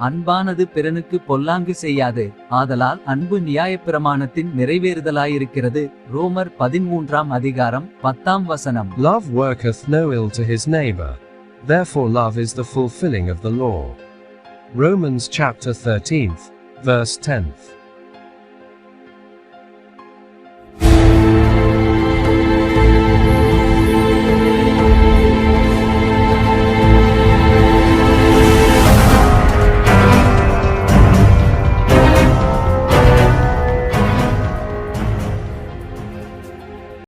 அன்பானது பிறனுக்கு பொல்லாங்கு செய்யாது. ஆதலால் அன்பு நியாயப்பிரமாணத்தின் நிறைவேறுதலாயிருக்கிறது. ரோமர் 13:10. Love worketh no ill to his neighbor. Therefore love is the fulfilling of the law. Romans chapter 13, verse 10.